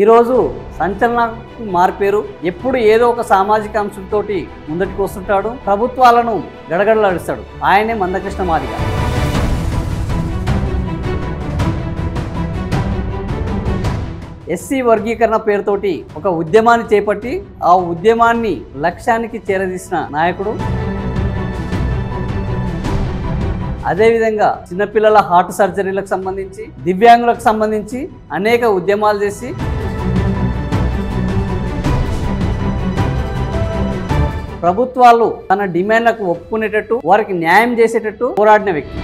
ఈ రోజు సంచలనాలకు మారిపేరు. ఎప్పుడు ఏదో ఒక సామాజిక అంశంతో ముందటికి వస్తుంటాడు, ప్రభుత్వాలను గడగడలాడిస్తాడు. ఆయనే మందకృష్ణ మాదిగ. ఎస్సీ వర్గీకరణ పేరుతోటి ఒక ఉద్యమాన్ని చేపట్టి ఆ ఉద్యమాన్ని లక్ష్యానికి చేరదీసిన నాయకుడు. అదేవిధంగా చిన్నపిల్లల హార్ట్ సర్జరీలకు సంబంధించి, దివ్యాంగులకు సంబంధించి అనేక ఉద్యమాలు చేసి ప్రభుత్వాలు తన డిమాండ్లకు ఒప్పుకునేటట్టు, వారికి న్యాయం చేసేటట్టు పోరాడిన వ్యక్తి.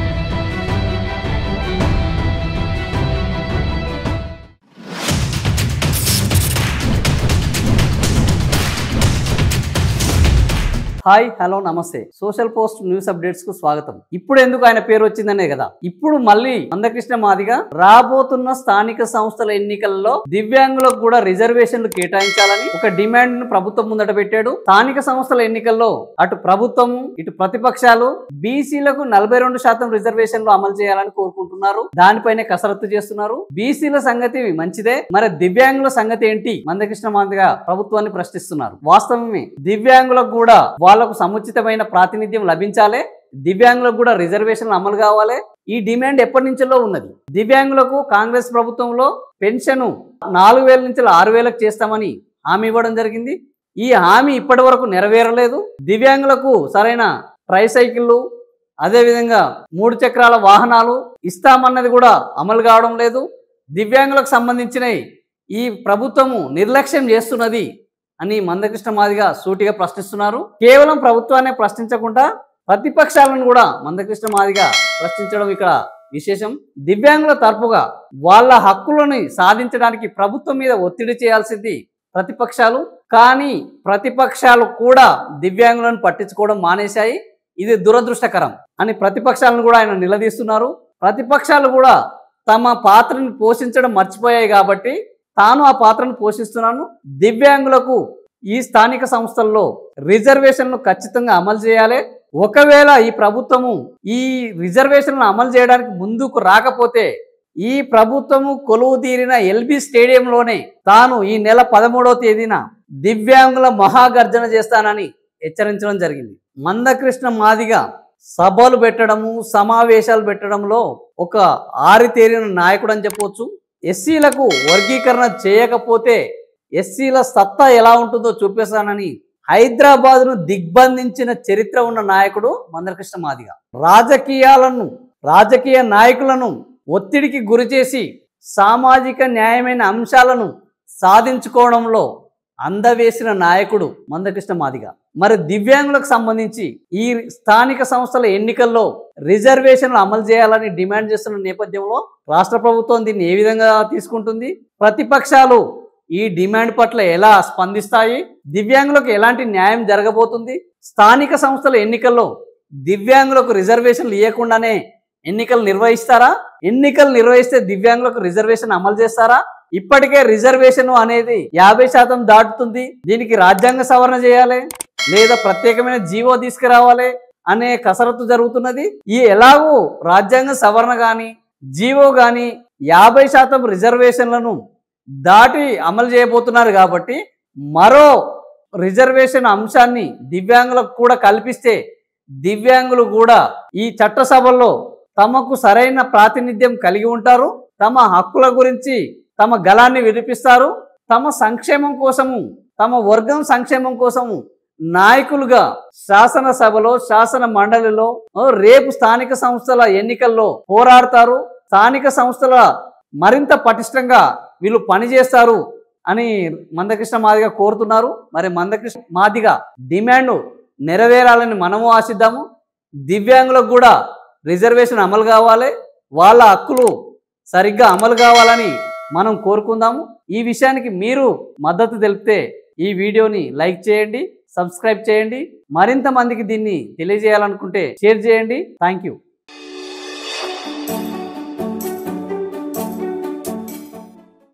హాయ్, హలో, నమస్తే. సోషల్ పోస్ట్ న్యూస్ అప్డేట్స్ కు స్వాగతం. ఇప్పుడు ఎందుకు ఆయన పేరు వచ్చిందనే కదా, ఇప్పుడు మళ్ళీ మందకృష్ణ మాదిగ రాబోతున్న స్థానిక సంస్థల ఎన్నికల్లో దివ్యాంగులకు కూడా రిజర్వేషన్లు కేటాయించాలని ఒక డిమాండ్ ను ప్రభుత్వం ముందట పెట్టాడు. స్థానిక సంస్థల ఎన్నికల్లో అటు ప్రభుత్వము ఇటు ప్రతిపక్షాలు బీసీలకు 42% రిజర్వేషన్లు అమలు చేయాలని కోరుకుంటున్నారు. దానిపైనే కసరత్తు చేస్తున్నారు. బీసీల సంగతి మంచిదే, మరి దివ్యాంగుల సంగతి ఏంటి? మందకృష్ణ మాదిగ ప్రభుత్వాన్ని ప్రశ్నిస్తున్నారు. వాస్తవమే, దివ్యాంగులకు కూడా వాళ్లకు సముచితమైన ప్రాతినిధ్యం లభించాలి, దివ్యాంగులకు కూడా రిజర్వేషన్లు అమలు కావాలి. ఈ డిమాండ్ ఎప్పటి నుంచో ఉన్నది. దివ్యాంగులకు కాంగ్రెస్ ప్రభుత్వంలో పెన్షన్ 4,000 నుంచి 6,000కు చేస్తామని హామీ ఇవ్వడం జరిగింది. ఈ హామీ ఇప్పటి వరకు నెరవేరలేదు. దివ్యాంగులకు సరైన ట్రైసైకిళ్ళు, అదేవిధంగా 3 చక్రాల వాహనాలు ఇస్తామన్నది కూడా అమలు కావడం లేదు. దివ్యాంగులకు సంబంధించిన ఈ ప్రభుత్వము నిర్లక్ష్యం చేస్తున్నది అని మందకృష్ణ మాదిగ సూటిగా ప్రశ్నిస్తున్నారు. కేవలం ప్రభుత్వాన్ని ప్రశ్నించకుండా ప్రతిపక్షాలను కూడా మందకృష్ణ మాదిగ ప్రశ్నించడం ఇక్కడ విశేషం. దివ్యాంగుల తరపుగా వాళ్ళ హక్కులను సాధించడానికి ప్రభుత్వం మీద ఒత్తిడి చేయాల్సింది ప్రతిపక్షాలు. కానీ ప్రతిపక్షాలు కూడా దివ్యాంగులను పట్టించుకోవడం మానేశాయి. ఇది దురదృష్టకరం అని ప్రతిపక్షాలను కూడా ఆయన నిలదీస్తున్నారు. ప్రతిపక్షాలు కూడా తమ పాత్రను పోషించడం మర్చిపోయాయి కాబట్టి తాను ఆ పాత్రను పోషిస్తున్నాను, దివ్యాంగులకు ఈ స్థానిక సంస్థల్లో రిజర్వేషన్లు ఖచ్చితంగా అమలు చేయాలి. ఒకవేళ ఈ ప్రభుత్వము ఈ రిజర్వేషన్లను అమలు చేయడానికి ముందుకు రాకపోతే ఈ ప్రభుత్వము కొలువు తీరిన ఎల్బీ స్టేడియంలోనే తాను ఈ నెల 13వ తేదీన దివ్యాంగుల మహాగర్జన చేస్తానని హెచ్చరించడం జరిగింది. మందకృష్ణ మాదిగ సభలు పెట్టడము, సమావేశాలు పెట్టడంలో ఒక ఆరితేరిన నాయకుడు అని చెప్పవచ్చు. ఎస్సీలకు వర్గీకరణ చేయకపోతే ఎస్సీల సత్తా ఎలా ఉంటుందో చూపిస్తానని హైదరాబాద్ను దిగ్బంధించిన చరిత్ర ఉన్న నాయకుడు మందకృష్ణ మాదిగ. రాజకీయ నాయకులను ఒత్తిడికి గురిచేసి సామాజిక న్యాయమైన అంశాలను సాధించుకోవడంలో అందవేసిన నాయకుడు మందకృష్ణ మాదిగ. మరి దివ్యాంగులకు సంబంధించి ఈ స్థానిక సంస్థల ఎన్నికల్లో రిజర్వేషన్లు అమలు చేయాలని డిమాండ్ చేస్తున్న నేపథ్యంలో రాష్ట్ర ప్రభుత్వం దీన్ని ఏ విధంగా తీసుకుంటుంది, ప్రతిపక్షాలు ఈ డిమాండ్ పట్ల ఎలా స్పందిస్తాయి, దివ్యాంగులకు ఎలాంటి న్యాయం జరగబోతుంది, స్థానిక సంస్థల ఎన్నికల్లో దివ్యాంగులకు రిజర్వేషన్లు ఇవ్వకుండానే ఎన్నికలు నిర్వహిస్తారా, ఎన్నికలు నిర్వహిస్తే దివ్యాంగులకు రిజర్వేషన్ అమలు చేస్తారా? ఇప్పటికే రిజర్వేషన్ అనేది 50% దాటుతుంది. దీనికి రాజ్యాంగ సవరణ చేయాలి లేదా ప్రత్యేకమైన జీవో తీసుకురావాలి అనే కసరత్తు జరుగుతున్నది. ఈ ఎలాగూ రాజ్యాంగ సవరణ కానీ జీవో కానీ 50% రిజర్వేషన్లను దాటి అమలు చేయబోతున్నారు కాబట్టి మరో రిజర్వేషన్ అంశాన్ని దివ్యాంగులకు కూడా కల్పిస్తే దివ్యాంగులు కూడా ఈ చట్టసభల్లో తమకు సరైన ప్రాతినిధ్యం కలిగి ఉంటారు, తమ హక్కుల గురించి తమ గళాన్ని వినిపిస్తారు, తమ సంక్షేమం కోసము, తమ వర్గం సంక్షేమం కోసము నాయకులుగా శాసనసభలో, శాసన మండలిలో, రేపు స్థానిక సంస్థల ఎన్నికల్లో పోరాడతారు. స్థానిక సంస్థల మరింత పటిష్టంగా వీళ్ళు పనిచేస్తారు అని మందకృష్ణ మాదిగ కోరుతున్నారు. మరి మందకృష్ణ మాదిగ డిమాండ్ నెరవేరాలని మనము ఆశిద్దాము. దివ్యాంగులకు కూడా రిజర్వేషన్ అమలు కావాలి, వాళ్ళ హక్కులు సరిగ్గా అమలు కావాలని మనం కోరుకుందాము. ఈ విషయానికి మీరు మద్దతు తెలిపితే ఈ వీడియోని లైక్ చేయండి, సబ్స్క్రైబ్ చేయండి. మరింత మందికి దీన్ని తెలియజేయాలనుకుంటే షేర్ చేయండి. Thank you.